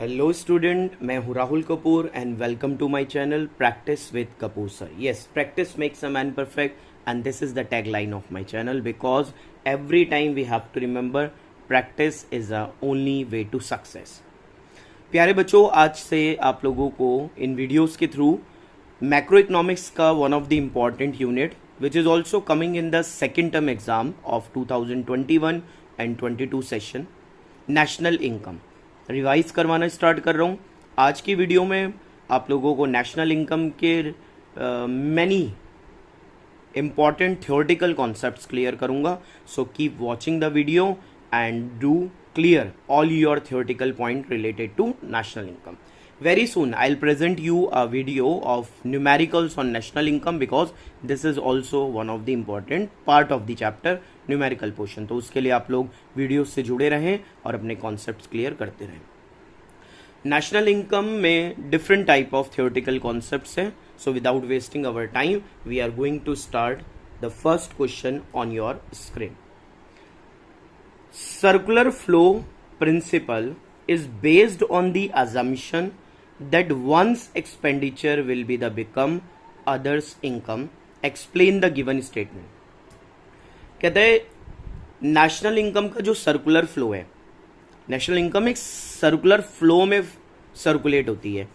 Hello student, मैं हूं Rahul Kapoor and welcome to my channel practice with Kapoor sir. Yes, practice makes a man perfect and this is the tagline of my channel because every time we have to remember practice is the only way to success. प्यारे बच्चों, आज से आप लोगों को इन videos के through macro economics का one of the important unit which is also coming in the second term exam of 2021 and 22 session, national income revise करवाना स्टार्ट कर रहा हूँ. आज की वीडियो में आप लोगों को नेशनल इनकम के many important theoretical concepts clear करूँगा. So keep watching the video and do clear all your theoretical point related to national income. Very soon I'll present you a video of numericals on national income because this is also one of the important part of the chapter numerical portion. तो उसके लिए आप लोग video से जुड़े रहें और अपने कॉन्सेप्ट्स क्लियर करते रहें. नेशनल इनकम में different type of theoretical concepts हैं. So without wasting our time we are going to start the first question on your screen. Circular flow principle is based on the assumption that one's expenditure will be the become others income. Explain the given statement. कहते हैं national income का जो circular flow है, national income एक circular flow में circulate होती है.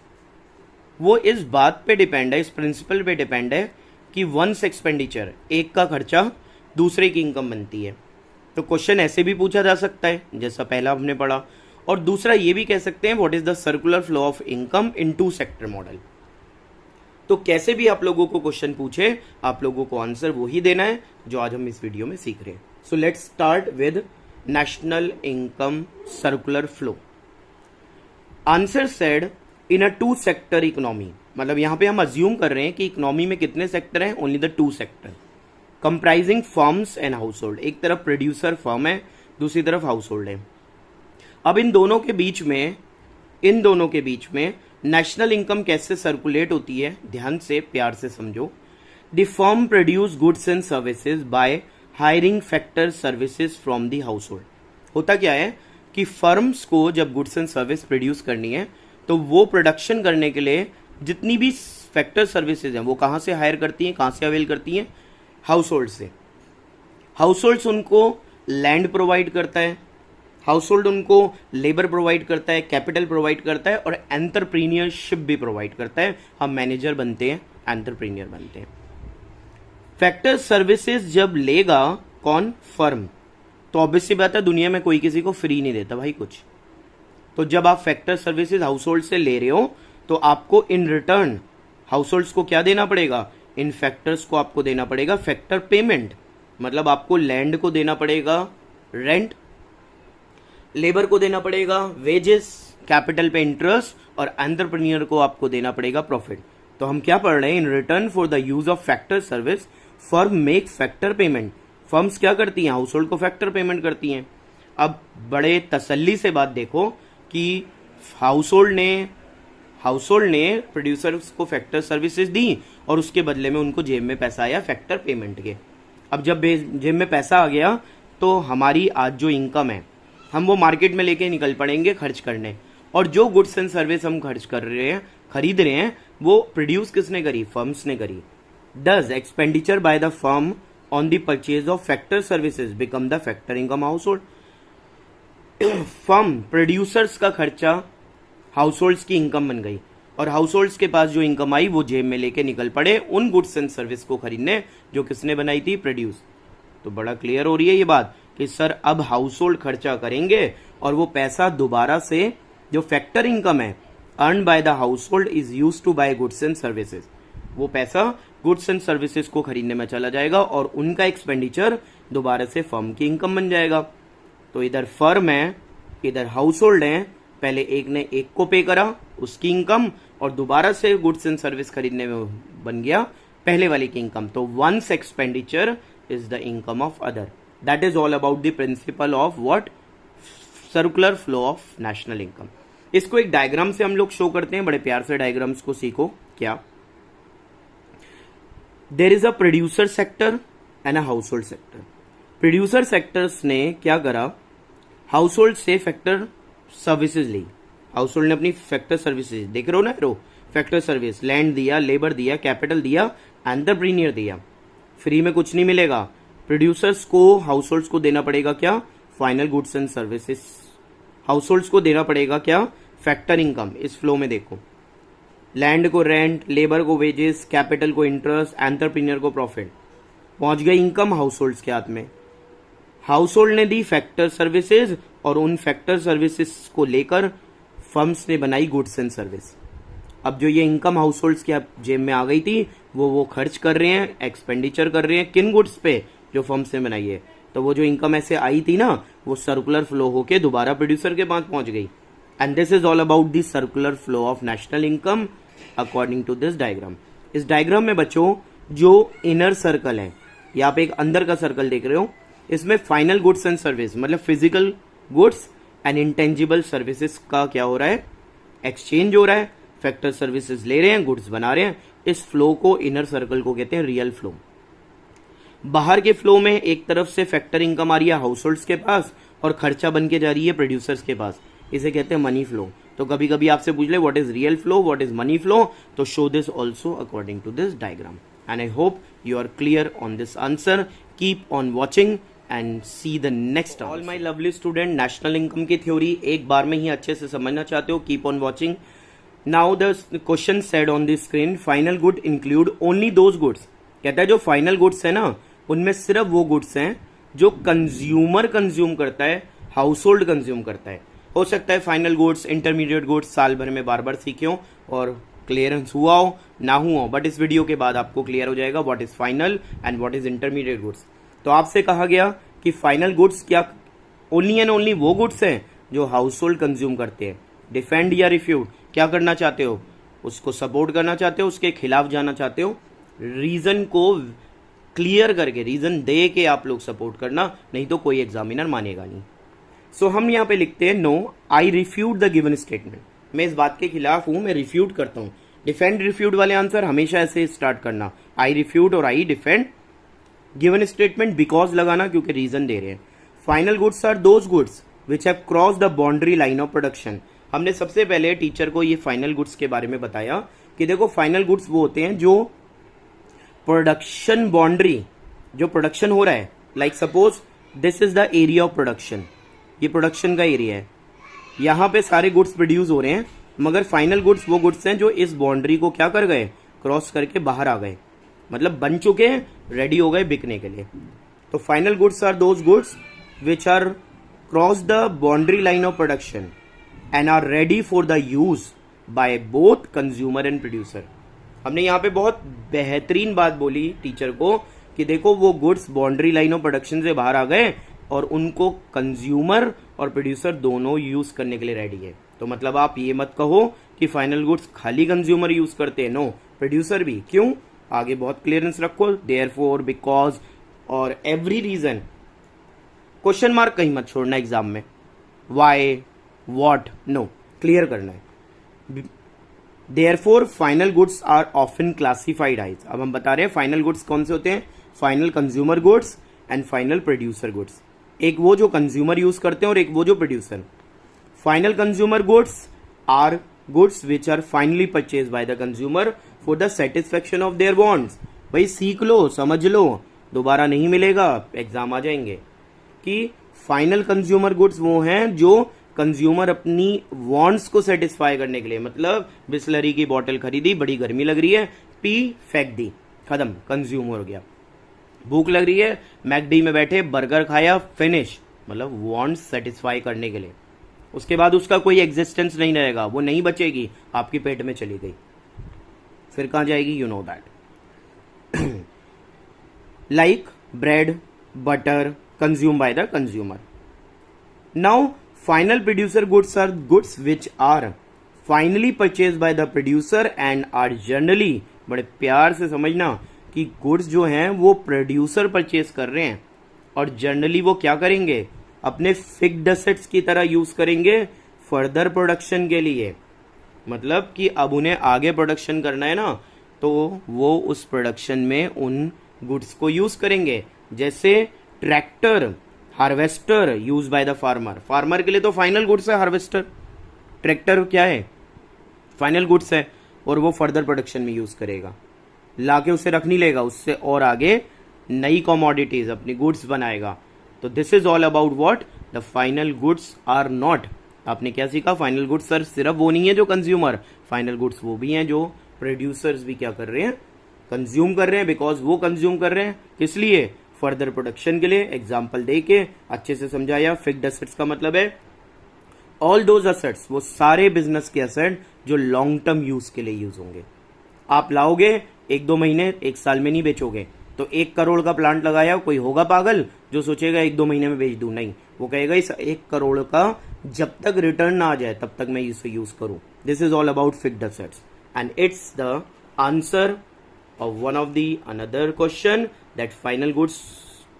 वो इस बात पे डिपेंड है, इस प्रिंसिपल पे डिपेंड है कि वंस एक्सपेंडिचर, एक का खर्चा दूसरे की इनकम बनती है. तो क्वेश्चन ऐसे भी पूछा जा सकता है जैसा पहला हमने पढ़ा, और दूसरा ये भी कह सकते हैं what is the circular flow of income in two sector model. तो कैसे भी आप लोगों को क्वेश्चन पूछे, आप लोगों को आंसर वही देना है जो आज हम इस वीडियो में सीख रहे हैं. So let's start with national income circular flow. Answer said in a two sector economy, मतलब यहां पे हम अज्यूम कर रहे हैं कि इकोनॉमी में कितने सेक्टर हैं, only the two sector comprising firms and house hold. एक तरफ प्रोड्यूसर फर्म है, दूसरी तरफ हाउस होल्ड है. अब इन दोनों के बीच में नेशनल इनकम कैसे सर्कुलेट होती है, ध्यान से प्यार से समझो. The firm produce goods and services by hiring factor services from the house hold. होता क्या है कि फर्म्स को जब गुड्स एंड सर्विस प्रोड्यूस करनी है तो वो प्रोडक्शन करने के लिए जितनी भी फैक्टर सर्विसेज हैं वो कहाँ से हायर करती हैं, कहाँ से अवेल करती हैं, हाउस होल्ड से. हाउस होल्ड्स उनको लैंड प्रोवाइड करता है, हाउस होल्ड उनको लेबर प्रोवाइड करता है, कैपिटल प्रोवाइड करता है और एंटरप्रीनियरशिप भी प्रोवाइड करता है. हम मैनेजर बनते हैं, एंटरप्रीनियर बनते हैं. फैक्टर सर्विसेज जब लेगा कौन, फर्म, तो ऑब्वियस सी बात है दुनिया में कोई किसी को फ्री नहीं देता भाई कुछ. तो जब आप फैक्टर सर्विसेज हाउस होल्ड से ले रहे हो तो आपको इन रिटर्न हाउस होल्ड्स को क्या देना पड़ेगा, इन फैक्टर्स को आपको देना पड़ेगा फैक्टर पेमेंट. मतलब आपको लैंड को देना पड़ेगा रेंट, लेबर को देना पड़ेगा वेजेस, कैपिटल पे इंटरेस्ट और एंटरप्रेन्योर को आपको देना पड़ेगा प्रॉफिट. तो हम क्या पढ़ रहे हैं, in return for the use of factor service firm make factor payment. Firms क्या करती हैं, हाउस होल्ड को फैक्टर पेमेंट करती हैं. अब बड़े तसल्ली से बात देखो कि हाउस होल्ड ने प्रोड्यूसर्स को फैक्टर सर्विसेज दी और उसके बदले में उनको जेब में पैसा आया फैक्टर पेमेंट के. अब जब जेब में पैसा आ गया तो हमारी आज जो इनकम है हम वो मार्केट में लेके निकल पड़ेंगे खर्च करने. और जो गुड्स एंड सर्विस हम खरीद रहे हैं वो प्रोड्यूस किसने करी, फर्म्स ने करी. Does expenditure by the firm on the purchase of factor services become the factor income house hold. Firm producers का खर्चा हाउस होल्ड्स की इनकम बन गई और हाउस होल्ड्स के पास जो इनकम आई वो जेब में लेके निकल पड़े उन गुड्स एंड सर्विस को खरीदने जो किसने बनाई थी, प्रोड्यूस. तो बड़ा क्लियर हो रही है ये बात कि सर अब हाउस होल्ड खर्चा करेंगे और वो पैसा दोबारा से जो फैक्टर इनकम है earn by the household is use to buy goods and services. वो पैसा गुड्स एंड सर्विसेज को खरीदने में चला जाएगा और उनका एक्सपेंडिचर दोबारा से फर्म की इनकम बन जाएगा. तो इधर फर्म है, इधर हाउस होल्ड है, पहले एक ने एक को पे करा उसकी इनकम और दोबारा से गुड्स एंड सर्विस खरीदने में बन गया पहले वाले की इनकम. तो one's expenditure is the income of other. That is all about the principle of what, circular flow of national income. इसको एक डायग्राम से हम लोग शो करते हैं, बड़े प्यार से डायग्राम्स को सीखो. क्या, there is a producer sector and a household sector. Producer sectors ने क्या करा, हाउस होल्ड से फैक्टर सर्विसेज ली, हाउस होल्ड ने अपनी फैक्टर सर्विसेज, देख रहे हो ना एरो, फैक्टर सर्विस, लैंड दिया, लेबर दिया, कैपिटल दिया, एंटरप्रीनियर दिया, फ्री में कुछ नहीं मिलेगा। प्रोड्यूसर्स को, हाउस होल्ड्स को देना पड़ेगा क्या, final goods and services. House holds को देना पड़ेगा क्या, फैक्टर इनकम। इस फ्लो में देखो, लैंड को रेंट, लेबर को वेजेस, कैपिटल को इंटरेस्ट, एंटरप्रीनियर को प्रॉफिट। पहुंच गई इनकम हाउस होल्ड्स के हाथ में। हाउस होल्ड ने दी फैक्टर सर्विसेज और उन फैक्टर सर्विसेज को लेकर फर्म्स ने बनाई गुड्स एंड सर्विस। अब जो ये इनकम हाउस होल्ड्स के जेब में आ गई थी वो खर्च कर रहे हैं, एक्सपेंडिचर कर रहे हैं किन गुड्स पे, जो फर्म्स ने बनाई है। तो वो जो इनकम ऐसे आई थी ना, वो सर्कुलर फ्लो होके दोबारा प्रोड्यूसर के पास पहुंच गई। And this is all about the circular flow of national income according to this diagram. इस डायग्राम में बच्चों जो इनर सर्कल है, यहाँ पे एक अंदर का सर्कल देख रहे हो, इसमें फाइनल गुड्स एंड सर्विस मतलब physical goods and intangible services का क्या हो रहा है, एक्सचेंज हो रहा है। फैक्टर सर्विसेज ले रहे हैं, गुड्स बना रहे हैं। इस फ्लो को, इनर सर्कल को कहते हैं रियल फ्लो। बाहर के फ्लो में एक तरफ से फैक्टर इनकम आ रही है हाउस होल्ड्स के पास और खर्चा बन के जा रही है प्रोड्यूसर्स के पास, इसे कहते हैं मनी फ्लो। तो कभी कभी आपसे पूछ ले what is real flow, what is money flow, तो show this also according to this diagram. And I hope you are clear on this answer. Keep on watching and see the next answer. All my lovely student, national income की theory एक बार में ही अच्छे से समझना चाहते हो, keep on watching. Now the question said on the screen, final good include only those goods. कहता है जो फाइनल गुड्स है ना, उनमें सिर्फ वो गुड्स हैं जो कंज्यूमर कंज्यूम करता है, हाउस होल्ड कंज्यूम करता है। हो सकता है फाइनल गुड्स, इंटरमीडिएट गुड्स साल भर में बार बार सीखे हो और क्लियरेंस हुआ हो ना हुआ हो, बट इस वीडियो के बाद आपको क्लियर हो जाएगा what is final and what is intermediate goods. तो आपसे कहा गया कि फाइनल गुड्स क्या ओनली एंड ओनली वो गुड्स हैं जो हाउस होल्ड कंज्यूम करते हैं। डिफेंड या रिफ्यूट क्या करना चाहते हो, उसको सपोर्ट करना चाहते हो, उसके खिलाफ जाना चाहते हो, रीजन को क्लियर करके, रीजन दे के आप लोग सपोर्ट करना, नहीं तो कोई एग्जामिनर मानेगा नहीं। सो हम यहाँ पे लिखते हैं no I refute the given statement. मैं इस बात के खिलाफ हूं, मैं रिफ्यूट करता हूं। डिफेंड रिफ्यूट वाले आंसर हमेशा ऐसे स्टार्ट करना, आई रिफ्यूट और I defend. Given statement because लगाना क्योंकि रीजन दे रहे हैं। Final goods are those goods which have cross the boundary line of production. हमने सबसे पहले टीचर को ये फाइनल गुड्स के बारे में बताया कि देखो फाइनल गुड्स वो होते हैं जो प्रोडक्शन बाउंड्री, जो प्रोडक्शन हो रहा है, like suppose this is the area of production, ये प्रोडक्शन का एरिया है, यहाँ पे सारे गुड्स प्रोड्यूस हो रहे हैं, मगर फाइनल गुड्स वो गुड्स हैं जो इस बाउंड्री को क्या कर गए, क्रॉस करके बाहर आ गए, मतलब बन चुके हैं, रेडी हो गए बिकने के लिए। तो final goods are those goods which are cross the boundary line of production and are ready for the use by both consumer and producer. हमने यहाँ पे बहुत बेहतरीन बात बोली टीचर को कि देखो वो goods boundary line of production से बाहर आ गए और उनको कंज्यूमर और प्रोड्यूसर दोनों यूज करने के लिए रेडी है। तो मतलब आप ये मत कहो कि फाइनल गुड्स खाली कंज्यूमर यूज करते हैं, नो, प्रोड्यूसर भी। क्यों, आगे बहुत क्लियरेंस रखो, देयरफॉर, बिकॉज और एवरी रीजन। क्वेश्चन मार्क कहीं मत छोड़ना एग्जाम में, वाई, व्हाट, नो, क्लियर करना है। Therefore final goods are often classified as, अब हम बता रहे हैं फाइनल गुड्स कौन से होते हैं, final consumer goods and final producer goods. एक वो जो कंज्यूमर यूज करते हैं और एक वो जो producer. Final consumer goods are goods which are finally purchase by the consumer for the satisfaction of their wants. भाई सीख लो, समझ लो, दोबारा नहीं मिलेगा, एग्जाम आ जाएंगे कि फाइनल कंज्यूमर गुड्स वो हैं जो कंज्यूमर अपनी वांट्स को सेटिस्फाई करने के लिए, मतलब बिस्लरी की बोतल खरीदी, बड़ी गर्मी लग रही है, पी, फेंक दी, खत्म, कंज्यूम हो गया। भूख लग रही है, मैकडी में बैठे बर्गर खाया, फिनिश, मतलब वांट्स सेटिस्फाई करने के लिए। उसके बाद उसका कोई एग्जिस्टेंस नहीं रहेगा, वो नहीं बचेगी, आपके पेट में चली गई, फिर कहां जाएगी, you know that. Like bread, butter, consume by the consumer. Now final producer goods are goods which are finally purchase by the producer and are generally, बड़े प्यार से समझना कि गुड्स जो हैं वो प्रोड्यूसर परचेज कर रहे हैं और जनरली वो क्या करेंगे, अपने फिक्स्ड एसेट्स की तरह यूज करेंगे फर्दर प्रोडक्शन के लिए। मतलब कि अब उन्हें आगे प्रोडक्शन करना है ना, तो वो उस प्रोडक्शन में उन गुड्स को यूज करेंगे। जैसे tractor, harvester use by the farmer, farmer के लिए तो फाइनल गुड्स है हार्वेस्टर, ट्रैक्टर क्या है, फाइनल गुड्स है, और वो फर्दर प्रोडक्शन में यूज करेगा, लाके उसे रख नहीं लेगा, उससे और आगे नई कमोडिटीज अपनी गुड्स बनाएगा। तो this is all about what the final goods are not. आपने क्या सीखा, फाइनल गुड्स सर सिर्फ वो नहीं है जो कंज्यूमर, फाइनल गुड्स वो भी हैं जो प्रोड्यूसर्स भी क्या कर रहे हैं, कंज्यूम कर रहे हैं, बिकॉज वो कंज्यूम कर रहे हैं किस लिए, फर्दर प्रोडक्शन के लिए। एग्जाम्पल दे के अच्छे से समझाया। फिक्स्ड एसेट्स का मतलब है ऑल दोज एसेट्स, वो सारे बिजनेस के एसेट जो लॉन्ग टर्म यूज के लिए यूज होंगे। आप लाओगे 1-2 महीने 1 साल में नहीं बेचोगे, तो 1 करोड़ का प्लांट लगाया, कोई होगा पागल जो सोचेगा 1-2 महीने में बेच दूं, नहीं, वो कहेगा इस 1 करोड़ का जब तक रिटर्न ना आ जाए तब तक मैं इसे यूज करूं। This is all about fixed assets and it's the answer of one of the another question that final goods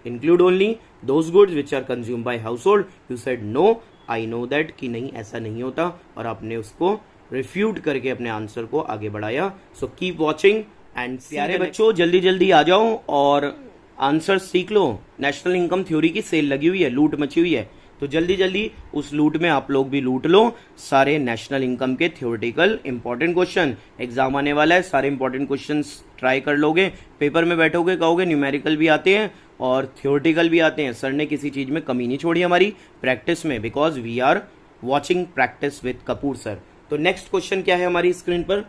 include only those goods which are consumed by household. You said no, I know that कि नहीं ऐसा नहीं होता, और आपने उसको refute करके अपने आंसर को आगे बढ़ाया। सो कीप वॉचिंग एंड प्यारे बच्चों जल्दी जल्दी आ जाओ और आंसर सीख लो। नेशनल इनकम थ्योरी की सेल लगी हुई है, लूट मची हुई है, तो जल्दी जल्दी उस लूट में आप लोग भी लूट लो सारे नेशनल इनकम के थ्योरेटिकल इंपॉर्टेंट क्वेश्चन। एग्जाम आने वाला है, सारे इंपॉर्टेंट क्वेश्चंस ट्राई कर लोगे, पेपर में बैठोगे कहोगे न्यूमेरिकल भी आते हैं और थ्योरेटिकल भी आते हैं, सर ने किसी चीज में कमी नहीं छोड़ी हमारी प्रैक्टिस में, because we are watching practice with Kapoor sir. तो नेक्स्ट क्वेश्चन क्या है हमारी स्क्रीन पर,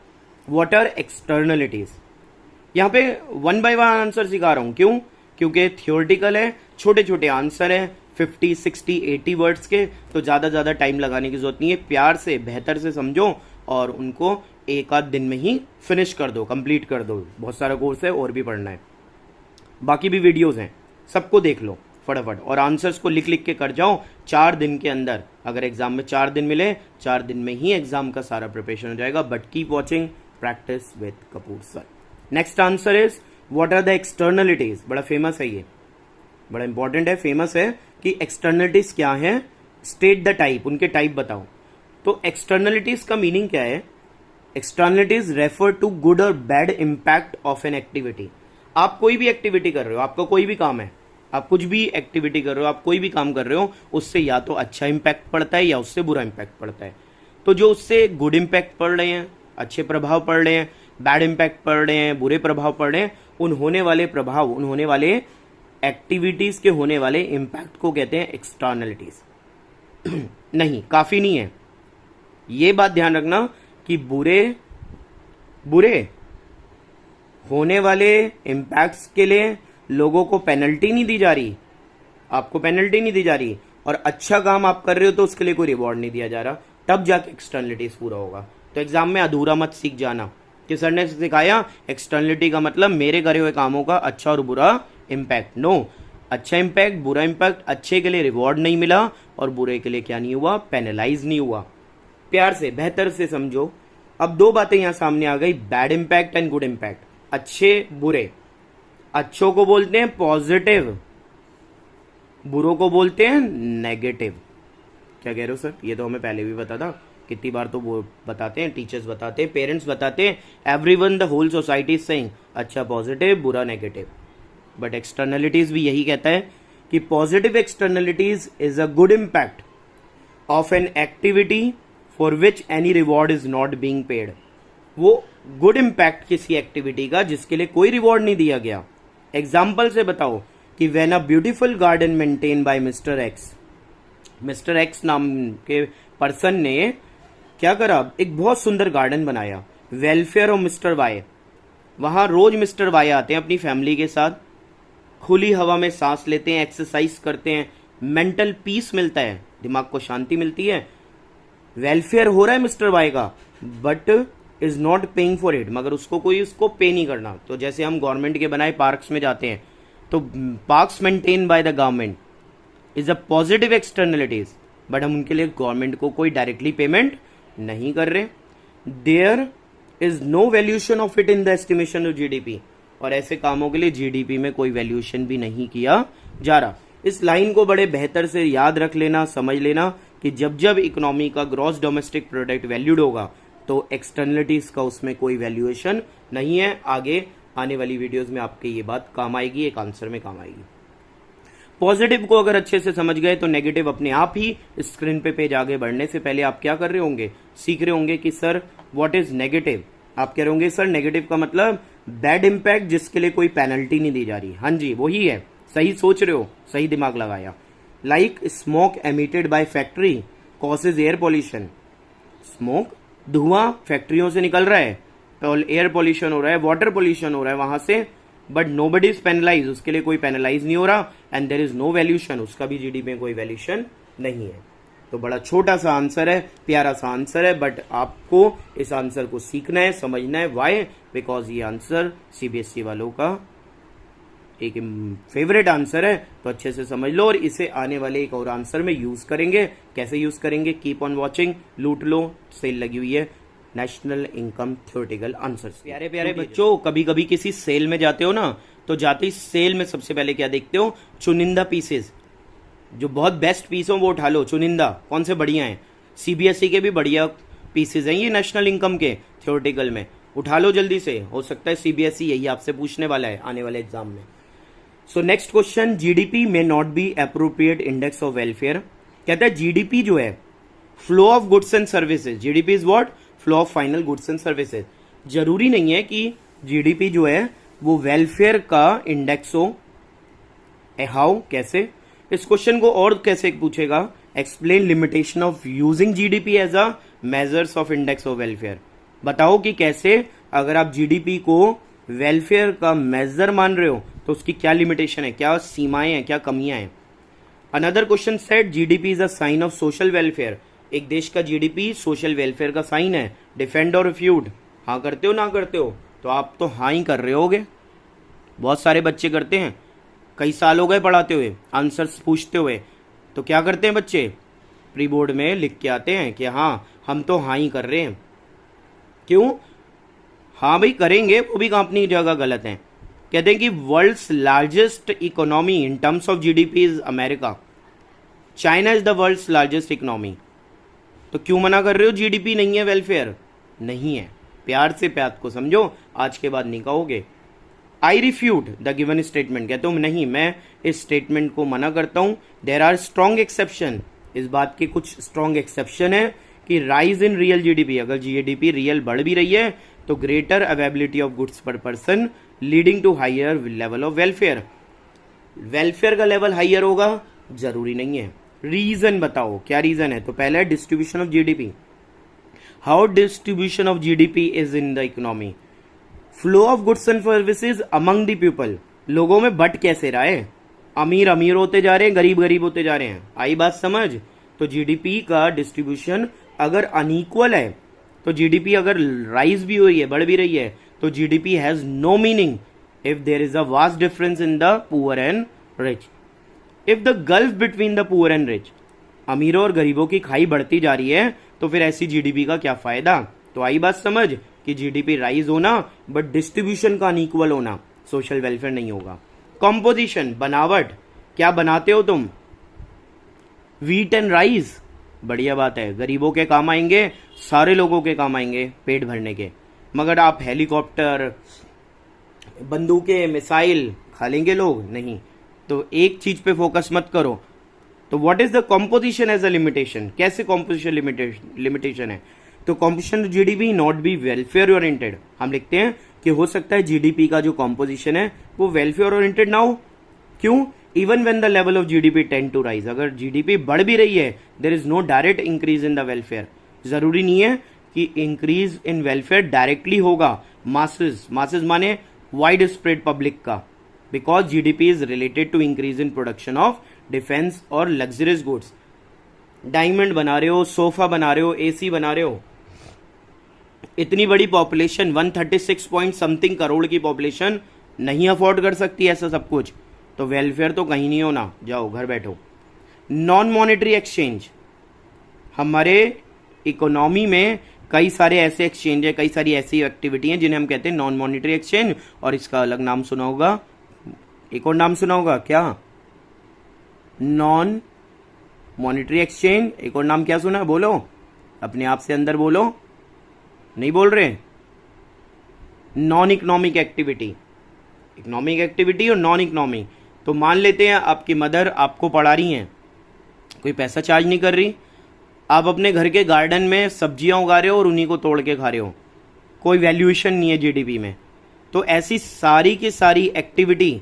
व्हाट आर एक्सटर्नलिटीज। यहाँ पे 1 by 1 आंसर सिखा रहा हूं, क्यों, क्योंकि थ्योरेटिकल है, छोटे छोटे आंसर है, 50, 60, 80 वर्ड्स के, तो ज्यादा टाइम लगाने की जरूरत नहीं है। प्यार से बेहतर से समझो और उनको 1 आध दिन में ही फिनिश कर दो, कंप्लीट कर दो। बहुत सारा कोर्स है और भी पढ़ना है, बाकी भी वीडियोस हैं, सबको देख लो फटाफट और आंसर्स को लिख लिख के कर जाओ 4 दिन के अंदर। अगर एग्जाम में 4 दिन मिले, 4 दिन में ही एग्जाम का सारा प्रिपरेशन हो जाएगा। But keep watching practice with Kapoor sir. Next answer is what are the externalities. बड़ा फेमस है ये, बड़ा इंपॉर्टेंट है, फेमस है कि एक्सटर्नलिटीज क्या है, स्टेट द टाइप, उनके टाइप बताओ। तो एक्सटर्नलिटीज का मीनिंग क्या है, एक्सटर्नलिटीज रेफर टू गुड और bad impact of an activity. आप कोई भी एक्टिविटी कर रहे हो, आपका कोई भी काम है, आप कुछ भी एक्टिविटी कर रहे हो, आप कोई भी काम कर रहे हो, उससे या तो अच्छा इंपैक्ट पड़ता है या उससे बुरा इंपैक्ट पड़ता है। तो जो उससे गुड इंपैक्ट पड़ रहे हैं, अच्छे प्रभाव पड़ रहे हैं, बैड इंपैक्ट पड़ रहे हैं, बुरे प्रभाव पड़ रहे हैं, उन होने वाले प्रभाव, उन होने वाले एक्टिविटीज के होने वाले इंपैक्ट को कहते हैं एक्सटर्नलिटीज। नहीं, काफी नहीं है, ये बात ध्यान रखना कि बुरे होने वाले इंपैक्ट्स के लिए लोगों को पेनल्टी नहीं दी जा रही, आपको पेनल्टी नहीं दी जा रही, और अच्छा काम आप कर रहे हो तो उसके लिए कोई रिवॉर्ड नहीं दिया जा रहा, तब जाके एक्सटर्नलिटीज पूरा होगा। तो एग्जाम में अधूरा मत सीख जाना कि सर ने सिखाया एक्सटर्नलिटी का मतलब मेरे करे हुए कामों का अच्छा और बुरा इंपैक्ट। नो, अच्छा इंपैक्ट, बुरा इंपैक्ट, अच्छे के लिए रिवॉर्ड नहीं मिला और बुरे के लिए क्या नहीं हुआ, पेनलाइज नहीं हुआ। प्यार से बेहतर से समझो। अब 2 बातें यहां सामने आ गई, bad impact and good impact, अच्छे बुरे। अच्छों को बोलते हैं पॉजिटिव, बुरों को बोलते हैं नेगेटिव। क्या कह रहे हो सर, ये तो हमें पहले भी पता था, कितनी बार तो वो बताते हैं, टीचर्स बताते हैं, पेरेंट्स बताते हैं, everyone the whole society is saying अच्छा पॉजिटिव, बुरा नेगेटिव। बट एक्सटर्नलिटीज भी यही कहता है कि positive externalities is a good impact of an activity for which any reward is not being paid. वो गुड इंपैक्ट किसी एक्टिविटी का जिसके लिए कोई रिवॉर्ड नहीं दिया गया। एग्जाम्पल से बताओ कि when a beautiful garden maintain by mister x, mister x नाम के पर्सन ने क्या करा, एक बहुत सुंदर गार्डन बनाया, वेलफेयर ऑफ मिस्टर वाई। वहां रोज मिस्टर वाई आते हैं अपनी फैमिली के साथ, खुली हवा में सांस लेते हैं, एक्सरसाइज करते हैं, मेंटल पीस मिलता है, दिमाग को शांति मिलती है, वेलफेयर हो रहा है मिस्टर वाई का, but is not paying for it, मगर उसको कोई उसको पे नहीं करना। तो जैसे हम गवर्नमेंट के बनाए पार्क्स में जाते हैं, तो parks maintain by the government is a positive externalities, but हम उनके लिए गवर्नमेंट को कोई डायरेक्टली पेमेंट नहीं कर रहे। There is no valuation of it in the estimation of GDP, और ऐसे कामों के लिए जीडीपी में कोई वैल्यूएशन भी नहीं किया जा रहा। इस लाइन को बड़े बेहतर से याद रख लेना, समझ लेना कि जब जब इकोनॉमी का ग्रॉस डोमेस्टिक प्रोडक्ट वैल्यूड होगा तो एक्सटर्नलिटीज का उसमें कोई वैल्यूएशन नहीं है। आगे आने वाली वीडियोस में आपके ये बात काम आएगी, एक आंसर में काम आएगी। पॉजिटिव को अगर अच्छे से समझ गए तो नेगेटिव अपने आप ही स्क्रीन पे पेज आगे बढ़ने से पहले आप क्या कर रहे होंगे, सीख रहे होंगे कि सर व्हाट इज नेगेटिव। आप कह रहे होंगे सर नेगेटिव का मतलब बैड इंपैक्ट जिसके लिए कोई पेनल्टी नहीं दी जा रही। हाँ जी वही है, सही सोच रहे हो, सही दिमाग लगाया। Like smoke emitted by factory causes air pollution. Smoke धुआं फैक्ट्रियों से निकल रहा है और एयर पॉल्यूशन हो रहा है, वाटर पॉल्यूशन हो रहा है वहां से, बट नोबडी इज पेनलाइज, उसके लिए कोई पेनलाइज नहीं हो रहा, and there is no valuation, उसका भी जीडीपी में कोई वैल्यूशन नहीं है। तो बड़ा छोटा सा आंसर है, प्यारा सा आंसर है, बट आपको इस आंसर को सीखना है, समझना है। वाई? बिकॉज ये आंसर सीबीएसई वालों का एक फेवरेट आंसर है, तो अच्छे से समझ लो। और इसे आने वाले एक और आंसर में यूज करेंगे। कैसे यूज करेंगे? कीप ऑन वॉचिंग, लूट लो, सेल लगी हुई है नेशनल इनकम थ्योरेटिकल आंसर्स। प्यारे प्यारे बच्चों, कभी कभी किसी सेल में जाते हो ना, तो जाते ही सेल में सबसे पहले क्या देखते हो? चुनिंदा पीसेस, जो बहुत बेस्ट पीस हो वो उठा लो। चुनिंदा कौन से बढ़िया हैं? सीबीएसई के भी बढ़िया पीसेस हैं ये नेशनल इनकम के थ्योरेटिकल में, उठा लो जल्दी से। हो सकता है सीबीएसई यही आपसे पूछने वाला है आने वाले एग्जाम में। सो नेक्स्ट क्वेश्चन, जीडीपी में not be appropriate index of welfare. कहता है जीडीपी जो है flow of goods and services, GDP is what? Flow of final goods and services. जरूरी नहीं है कि जीडीपी जो है वो वेलफेयर का इंडेक्स हो। हाउ? कैसे? इस क्वेश्चन को और कैसे पूछेगा? Explain limitation of using GDP as a measures of index of welfare. बताओ कि कैसे अगर आप जीडीपी को वेलफेयर का मेजर मान रहे हो तो उसकी क्या लिमिटेशन है, क्या सीमाएं हैं, क्या कमियां हैं। Another question set GDP is a sign of social welfare. एक देश का जीडीपी सोशल वेलफेयर का साइन है। डिफेंड और रिफ्यूट, हाँ करते हो ना करते हो? तो आप तो हाँ ही कर रहे होगे, बहुत सारे बच्चे करते हैं, कई साल हो गए पढ़ाते हुए, आंसर्स पूछते हुए। तो क्या करते हैं बच्चे? प्री बोर्ड में लिख के आते हैं कि हाँ हम तो हाँ ही कर रहे हैं। क्यों? हाँ भाई करेंगे, वो भी अपनी जगह गलत है। कहते हैं कि world's largest economy in terms of GDP is America, China is the world's largest economy. तो क्यों मना कर रहे हो? जीडीपी नहीं है वेलफेयर, नहीं है। प्यार से बात को समझो, आज के बाद नहीं कहोगे। आई रिफ्यूट द गिवन स्टेटमेंट, कहते हो नहीं, मैं इस स्टेटमेंट को मना करता हूं। देर आर स्ट्रॉन्ग एक्सेप्शन, इस बात के कुछ स्ट्रॉन्ग एक्सेप्शन है कि राइज इन रियल जीडीपी, अगर जीडीपी रियल बढ़ भी रही है तो greater availability of goods per person leading to higher level of welfare. Welfare का लेवल हायर होगा? जरूरी नहीं है। रीजन बताओ, क्या रीजन है? तो पहला है distribution of GDP. How distribution of GDP is in the economy? Flow of goods and services among the people, लोगों में बट कैसे रहा है? अमीर अमीर होते जा रहे हैं, गरीब गरीब होते जा रहे हैं। आई बात समझ? तो जीडीपी का डिस्ट्रीब्यूशन अगर अनइक्वल है, तो जीडीपी अगर राइज भी हो रही है, बढ़ भी रही है, तो GDP has no meaning if there is a vast difference in the poor and rich. If the gulf between the poor and rich, अमीरों और गरीबों की खाई बढ़ती जा रही है, तो फिर ऐसी जीडीपी का क्या फायदा? तो आई बात समझ कि जीडीपी राइज होना बट डिस्ट्रीब्यूशन का अनइक्वल होना, सोशल वेलफेयर नहीं होगा। कॉम्पोजिशन, बनावट, क्या बनाते हो तुम? व्हीट एंड राइस, बढ़िया बात है, गरीबों के काम आएंगे, सारे लोगों के काम आएंगे पेट भरने के। मगर आप हेलीकॉप्टर, बंदूकें, मिसाइल खा लेंगे लोग? नहीं। तो एक चीज पे फोकस मत करो। तो what is the composition as a limitation? कैसे कॉम्पोजिशन लिमिटेशन है? तो composition GDP not be welfare oriented. हम लिखते हैं कि हो सकता है जीडीपी का जो कॉम्पोजिशन है वो वेलफेयर ओरिएंटेड ना हो। क्यों? Even when the level of GDP tend to rise, अगर जीडीपी बढ़ भी रही है, there is no direct increase in the welfare. जरूरी नहीं है कि इंक्रीज इन वेलफेयर डायरेक्टली होगा मासेस, मासेस माने वाइड स्प्रेड पब्लिक का, because GDP is related to increase in production of defence और लग्जरियस गुड्स। डायमंड बना रहे हो, सोफा बना रहे हो, एसी बना रहे हो, इतनी बड़ी पॉपुलेशन 136 पॉइंट समथिंग करोड़ की पॉपुलेशन नहीं अफोर्ड कर सकती ऐसा सब कुछ, तो वेलफेयर तो कहीं नहीं होना, जाओ घर बैठो। नॉन मॉनेटरी एक्सचेंज, हमारे इकोनॉमी में कई सारे ऐसे एक्सचेंज है, कई सारी ऐसी एक्टिविटी हैं जिन्हें हम कहते हैं नॉन मॉनेटरी एक्सचेंज, और इसका अलग नाम सुना होगा, एक और नाम सुना होगा क्या? Non monetary exchange. एक और नाम क्या सुना? बोलो अपने आप से, अंदर बोलो, नहीं बोल रहे? Non economic activity, economic activity और नॉन इकोनॉमिक। तो मान लेते हैं आपकी मदर आपको पढ़ा रही हैं, कोई पैसा चार्ज नहीं कर रही, आप अपने घर के गार्डन में सब्जियां उगा रहे हो और उन्हीं को तोड़ के खा रहे हो, कोई वैल्यूएशन नहीं है जीडीपी में। तो ऐसी सारी की सारी एक्टिविटी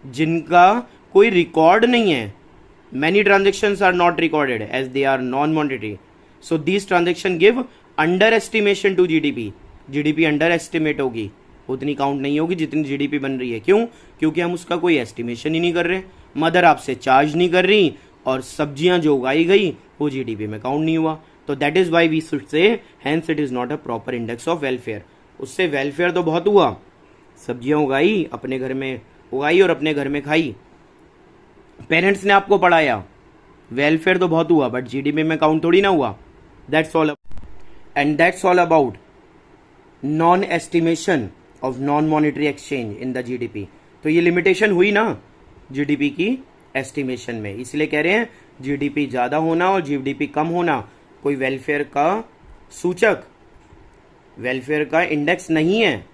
जिनका कोई रिकॉर्ड नहीं है, many transactions are not recorded as they are non monetary, so these transaction give under estimation to GDP. GDP under estimate होगी, उतनी काउंट नहीं होगी जितनी जीडीपी बन रही है। क्यों? क्योंकि हम उसका कोई एस्टिमेशन ही नहीं कर रहे, मदर आपसे चार्ज नहीं कर रही, और सब्जियां जो उगाई गई वो जीडीपी में काउंट नहीं हुआ। तो that is why we should say hence it is not a proper index of welfare. उससे वेलफेयर तो बहुत हुआ, सब्जियां उगाई, अपने घर में उगाई और अपने घर में खाई, पेरेंट्स ने आपको पढ़ाया, वेलफेयर तो बहुत हुआ, बट जीडीपी में काउंट थोड़ी ना हुआ। That's all, and that's all about non estimation of non monetary exchange in the GDP. तो ये लिमिटेशन हुई ना जीडीपी की एस्टिमेशन में, इसलिए कह रहे हैं जीडीपी ज्यादा होना और जीडीपी कम होना कोई वेलफेयर का सूचक, वेलफेयर का इंडेक्स नहीं है।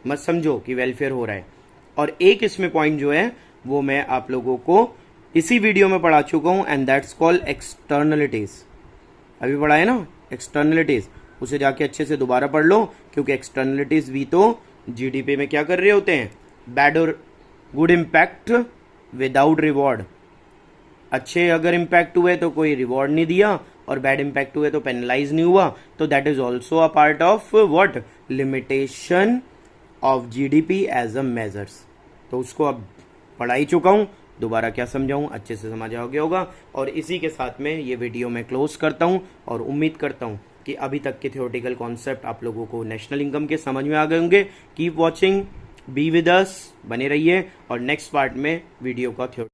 मत समझो कि वेलफेयर हो रहा है। और एक इसमें पॉइंट जो है वो मैं आप लोगों को इसी वीडियो में पढ़ा चुका हूं, एंड दैट्स कॉल्ड एक्सटर्नलिटीज। अभी पढ़ा है ना एक्सटर्नलिटीज, उसे जाके अच्छे से दोबारा पढ़ लो, क्योंकि एक्सटर्नलिटीज भी तो जीडीपी में क्या कर रहे होते हैं, बैड और गुड इम्पैक्ट विदाउट रिवॉर्ड। अच्छे अगर इम्पैक्ट हुए तो कोई रिवॉर्ड नहीं दिया, और बैड इम्पैक्ट हुए तो पेनलाइज नहीं हुआ, तो that is also a part of what, limitation of GDP as a measures. तो उसको अब पढ़ा ही चुका हूं, दोबारा क्या समझाऊं, अच्छे से समझ आ गया होगा। और इसी के साथ में ये वीडियो मैं क्लोज करता हूं, और उम्मीद करता हूं कि अभी तक के थियोरेटिकल कॉन्सेप्ट आप लोगों को नेशनल इनकम के समझ में आ गए होंगे। Keep watching, be with us, बने रहिए, और नेक्स्ट पार्ट में वीडियो का थ्योरी